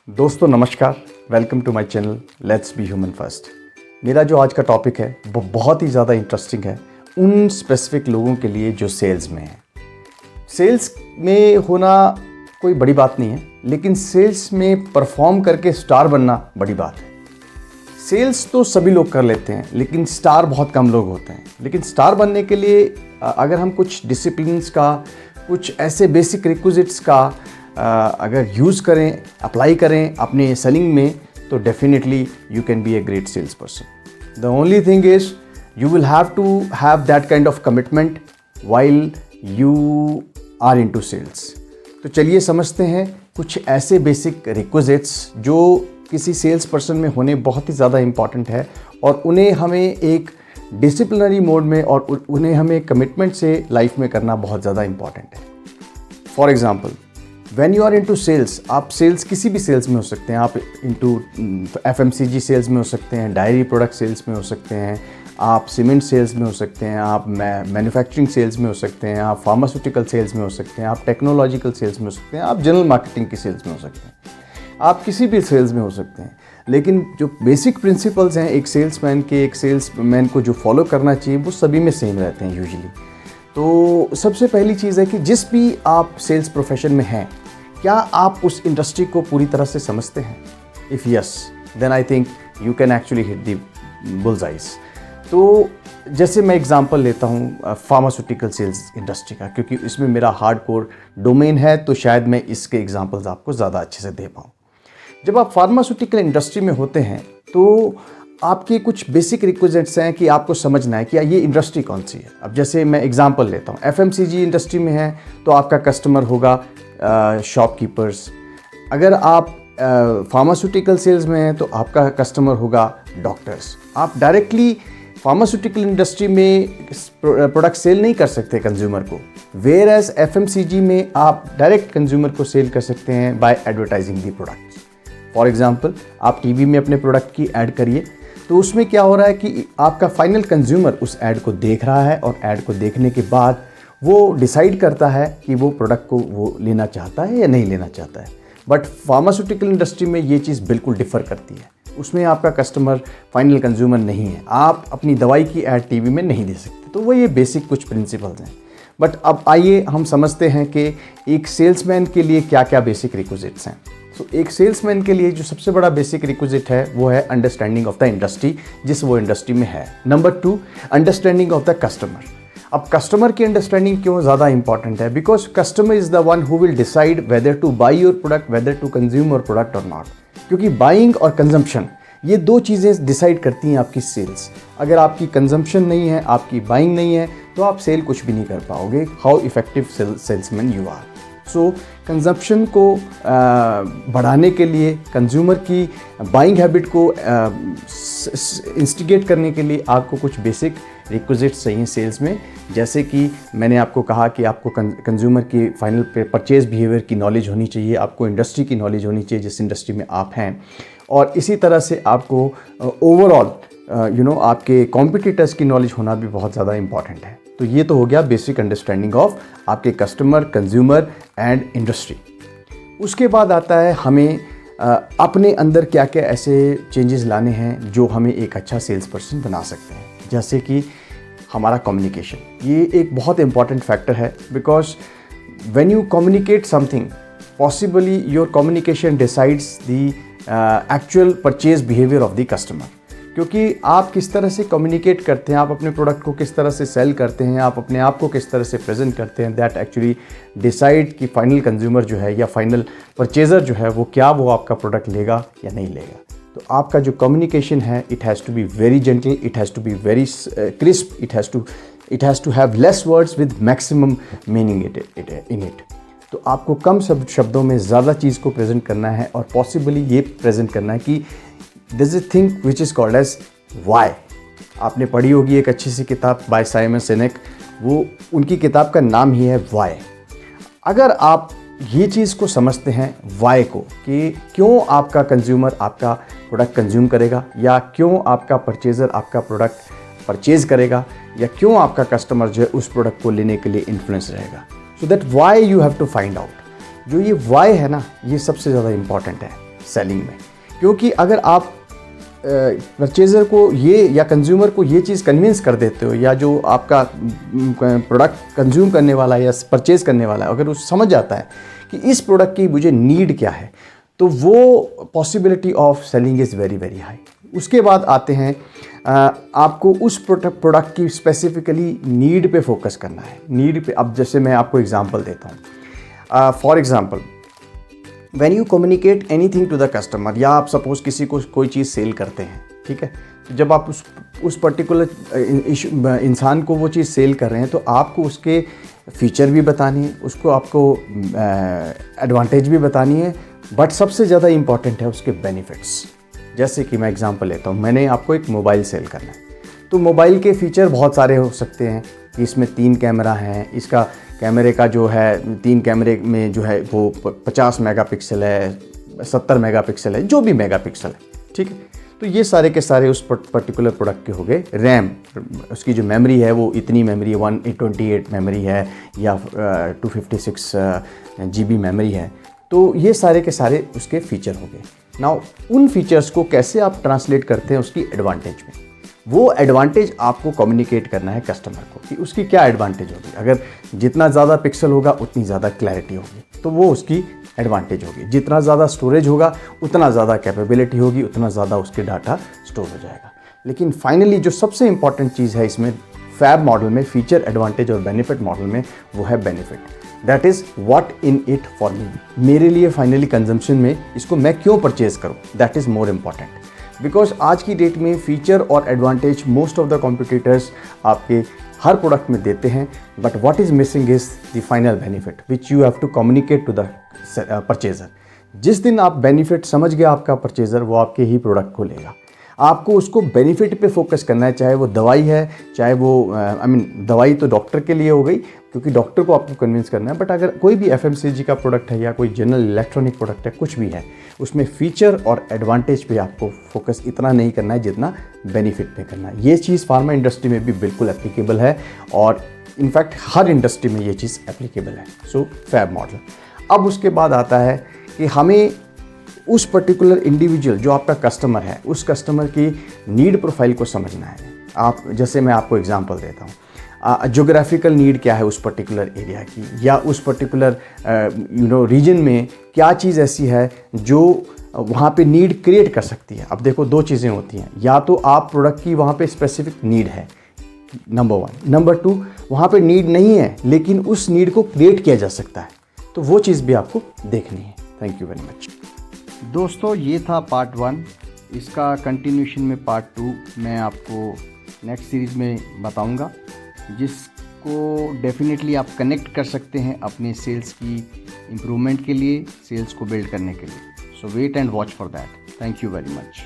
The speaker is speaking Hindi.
दोस्तों नमस्कार, welcome to my channel let's be human first. मेरा जो आज का टॉपिक है वो बहुत ही ज़्यादा इंटरेस्टिंग है उन स्पेसिफिक लोगों के लिए जो सेल्स में हैं। सेल्स में होना कोई बड़ी बात नहीं है, लेकिन सेल्स में परफॉर्म करके स्टार बनना बड़ी बात है। सेल्स तो सभी लोग कर लेते हैं, लेकिन स्टार बहुत कम लोग होते हैं। लेकिन स्टार बनने के लिए अगर हम कुछ डिसिप्लिन्स का, कुछ ऐसे बेसिक रिक्विजिट्स का अगर यूज़ करें, अप्लाई करें अपने सेलिंग में, तो definitely you can be a great sales person. The only thing is you will have to have that kind of commitment while you are into sales. तो चलिए समझते हैं कुछ ऐसे बेसिक रिक्विजिट्स जो किसी सेल्स पर्सन में होने बहुत ही ज़्यादा इम्पॉर्टेंट है और उन्हें हमें एक डिसिप्लिनरी मोड में और उन्हें हमें कमिटमेंट से लाइफ में करना बहुत ज़्यादा इम्पॉर्टेंट है। For example, when you are into sales, आप सेल्स किसी भी सेल्स में हो सकते हैं। आप इनटू FMCG सेल्स में हो सकते हैं, डायरी प्रोडक्ट सेल्स में हो सकते हैं, आप सीमेंट सेल्स में हो सकते हैं, आप मैन्युफैक्चरिंग सेल्स में हो सकते हैं, आप फार्मास्यूटिकल सेल्स में हो सकते हैं, आप टेक्नोलॉजिकल सेल्स में हो सकते हैं, आप जनरल मार्केटिंग की सेल्स में हो सकते हैं, आप किसी भी सेल्स में हो सकते हैं। लेकिन जो बेसिक प्रिंसिपल्स हैं एक सेल्समैन को जो फॉलो करना चाहिए वो सभी में सेम रहते हैं यूजुअली। तो सबसे पहली चीज़ है कि जिस भी आप सेल्स प्रोफेशन में हैं, क्या आप उस इंडस्ट्री को पूरी तरह से समझते हैं? If yes, then I think you can actually hit the bull's eyes. तो जैसे मैं एग्जांपल लेता हूँ फार्मास्यूटिकल सेल्स इंडस्ट्री का, क्योंकि इसमें मेरा हार्डकोर डोमेन है, तो शायद मैं इसके एग्जांपल्स आपको ज़्यादा अच्छे से दे पाऊँ। जब आप फार्मास्यूटिकल इंडस्ट्री में होते हैं तो आपके कुछ बेसिक रिक्विजिट्स हैं कि आपको समझना है कि ये इंडस्ट्री कौन सी है। अब जैसे मैं एग्जांपल लेता हूँ, FMCG इंडस्ट्री में है तो आपका कस्टमर होगा शॉपकीपर्स। अगर आप फार्मास्यूटिकल सेल्स में हैं तो आपका कस्टमर होगा डॉक्टर्स। आप डायरेक्टली फार्मास्यूटिकल इंडस्ट्री में प्रोडक्ट सेल नहीं कर सकते कंज्यूमर को, वेयर एज FMCG में आप डायरेक्ट कंज्यूमर को सेल कर सकते हैं by advertising the products. For example, आप टीवी में अपने प्रोडक्ट की ऐड करिए, तो उसमें क्या हो रहा है कि आपका फाइनल कंज्यूमर उस ऐड को देख रहा है और ऐड को देखने के बाद वो डिसाइड करता है कि वो प्रोडक्ट को वो लेना चाहता है या नहीं लेना चाहता है। बट फार्मास्यूटिकल इंडस्ट्री में ये चीज़ बिल्कुल डिफ़र करती है। उसमें आपका कस्टमर फाइनल कंज्यूमर नहीं है, आप अपनी दवाई की ऐड टीवी में नहीं दे सकते। तो वो ये बेसिक कुछ प्रिंसिपल्स हैं। बट अब आइए हम समझते हैं कि एक सेल्समैन के लिए क्या क्या बेसिक रिक्विजिट्स हैं। तो एक सेल्समैन के लिए जो सबसे बड़ा बेसिक रिक्विजिट है वो है अंडरस्टैंडिंग ऑफ द इंडस्ट्री जिस वो इंडस्ट्री में है। Number 2, understanding of the customer. अब कस्टमर की अंडरस्टैंडिंग क्यों ज़्यादा इंपॉर्टेंट है? Because customer is the one who will decide whether to buy your product, whether to consume your product और नॉट। क्योंकि बाइंग और कंजम्पशन ये दो चीज़ें डिसाइड करती हैं आपकी सेल्स। अगर आपकी कंजम्पशन नहीं है, आपकी बाइंग नहीं है, तो आप सेल कुछ भी नहीं कर पाओगे। How effective salesman you are. So consumption को बढ़ाने के लिए, कंज्यूमर की बाइंग हैबिट को इंस्टिगेट करने के लिए आपको कुछ बेसिक रिक्विजिट्स चाहिए सेल्स में। जैसे कि मैंने आपको कहा कि आपको कंज्यूमर की फाइनल परचेज बिहेवियर की नॉलेज होनी चाहिए, आपको इंडस्ट्री की नॉलेज होनी चाहिए जिस इंडस्ट्री में आप हैं, और इसी तरह से आपको ओवरऑल आपके कॉम्पिटिटर्स की नॉलेज होना भी बहुत ज़्यादा इंपॉर्टेंट है। तो ये तो हो गया बेसिक अंडरस्टैंडिंग ऑफ आपके कस्टमर, कंज्यूमर एंड इंडस्ट्री। उसके बाद आता है हमें अपने अंदर क्या क्या ऐसे चेंजेस लाने हैं जो हमें एक अच्छा सेल्स पर्सन बना सकते हैं। जैसे कि हमारा कम्युनिकेशन, ये एक बहुत इंपॉर्टेंट फैक्टर है। Because when you communicate something, possibly your communication decides the actual purchase behaviour of the customer. क्योंकि आप किस तरह से कम्युनिकेट करते हैं, आप अपने प्रोडक्ट को किस तरह से सेल करते हैं, आप अपने आप को किस तरह से प्रेजेंट करते हैं, दैट एक्चुअली डिसाइड कि फाइनल कंज्यूमर जो है या फाइनल परचेज़र जो है वो आपका प्रोडक्ट लेगा या नहीं लेगा। तो आपका जो कम्युनिकेशन है, it has to be very gentle, it has to be very crisp, it has to have less words with maximum meaning in it. तो आपको कम शब्दों में ज़्यादा चीज़ को प्रेजेंट करना है और पॉसिबली ये प्रेजेंट करना है कि this is thing which is called as why. आपने पढ़ी होगी एक अच्छी सी किताब बाय साइमन सिनेक, वो उनकी किताब का नाम ही है वाई। अगर आप ये चीज़ को समझते हैं वाई को, कि क्यों आपका कंज्यूमर आपका प्रोडक्ट कंज्यूम करेगा, या क्यों आपका परचेज़र आपका प्रोडक्ट परचेज़ करेगा, या क्यों आपका कस्टमर जो है उस प्रोडक्ट को लेने के लिए इन्फ्लुएंस रहेगा, so that why you have to find out. जो ये वाई है ना, ये सबसे ज़्यादा इम्पॉर्टेंट है। सेलिंग में। क्योंकि अगर आप परचेज़र को ये या कंज्यूमर को ये चीज़ कन्विंस कर देते हो, या जो आपका प्रोडक्ट कंज्यूम करने वाला है या परचेज़ करने वाला है, अगर वो समझ जाता है कि इस प्रोडक्ट की मुझे नीड क्या है, तो वो possibility of selling is very very high. उसके बाद आते हैं आपको उस प्रोडक्ट की स्पेसिफिकली नीड पे फोकस करना है। नीड पे, अब जैसे मैं आपको एग्जांपल देता हूँ। For example, when you communicate anything to the customer, या आप सपोज किसी को कोई चीज़ सेल करते हैं, ठीक है, तो जब आप उस पर्टिकुलर इंसान को वो चीज़ सेल कर रहे हैं, तो आपको उसके फीचर भी बतानी है, उसको आपको एडवांटेज भी बतानी है, बट सबसे ज़्यादा इम्पॉर्टेंट है उसके बेनिफिट्स। जैसे कि मैं एग्जांपल लेता हूँ, मैंने आपको एक मोबाइल सेल करना है, तो मोबाइल के फीचर बहुत सारे हो सकते हैं कि इसमें 3 कैमरा हैं, इसका कैमरे का जो है 3 कैमरे में जो है वो 50 मेगापिक्सल है, 70 मेगापिक्सल है, जो भी मेगापिक्सल है, ठीक है। तो ये सारे के सारे उस पर्टिकुलर प्रोडक्ट के हो गए। रैम, उसकी जो मेमोरी है वो इतनी मेमोरी 128 मेमोरी है या 256 GB मेमोरी है। तो ये सारे के सारे उसके फीचर हो गए। नाउ उन फीचर्स को कैसे आप ट्रांसलेट करते हैं उसकी एडवांटेज में, वो एडवांटेज आपको कम्युनिकेट करना है कस्टमर को कि उसकी क्या एडवांटेज होगी। अगर जितना ज़्यादा पिक्सल होगा उतनी ज़्यादा क्लैरिटी होगी, तो वो उसकी एडवांटेज होगी। जितना ज़्यादा स्टोरेज होगा उतना ज़्यादा कैपेबिलिटी होगी, उतना ज़्यादा उसके डाटा स्टोर हो जाएगा। लेकिन फाइनली जो सबसे इंपॉर्टेंट चीज़ है इसमें, फैब मॉडल में, फीचर एडवांटेज और बेनिफिट मॉडल में, वो है benefit. That is what in it for me, मेरे लिए फाइनली कंजम्पशन में इसको मैं क्यों परचेज करूँ, that is more important. Because आज की डेट में फीचर और advantage most of the competitors आपके हर प्रोडक्ट में देते हैं, but what is missing is the final benefit which you have to communicate to the purchaser. जिस दिन आप बेनिफिट समझ गया आपका परचेजर, वो आपके ही प्रोडक्ट को लेगा। आपको उसको बेनिफिट पे फोकस करना है, चाहे वो दवाई है, चाहे वो दवाई तो डॉक्टर के लिए हो गई, क्योंकि डॉक्टर को आपको कन्विंस करना है। बट अगर कोई भी FMCG का प्रोडक्ट है या कोई जनरल इलेक्ट्रॉनिक प्रोडक्ट है, कुछ भी है, उसमें फीचर और एडवांटेज पे आपको फोकस इतना नहीं करना है जितना बेनिफिट पे करना है। ये चीज़ फार्मा इंडस्ट्री में भी बिल्कुल एप्लीकेबल है, और इनफैक्ट हर इंडस्ट्री में ये चीज़ एप्लीकेबल है। सो फैब मॉडल। अब उसके बाद आता है कि हमें उस पर्टिकुलर इंडिविजुअल जो आपका कस्टमर है, उस कस्टमर की नीड प्रोफाइल को समझना है। आप, जैसे मैं आपको एग्जांपल देता हूँ, ज्योग्राफिकल नीड क्या है उस पर्टिकुलर एरिया की, या उस पर्टिकुलर रीजन में क्या चीज़ ऐसी है जो वहाँ पे नीड क्रिएट कर सकती है। अब देखो, 2 चीज़ें होती हैं, या तो आप प्रोडक्ट की वहाँ पे स्पेसिफिक नीड है, नंबर 1, नंबर 2 वहाँ पे नीड नहीं है लेकिन उस नीड को क्रिएट किया जा सकता है, तो वो चीज़ भी आपको देखनी है। थैंक यू वेरी मच दोस्तों, ये था पार्ट 1। इसका कंटिन्यूशन में पार्ट 2 मैं आपको नेक्स्ट सीरीज़ में बताऊंगा, जिसको डेफिनेटली आप कनेक्ट कर सकते हैं अपने सेल्स की इम्प्रूवमेंट के लिए, सेल्स को बिल्ड करने के लिए। So wait and watch for that. Thank you very much.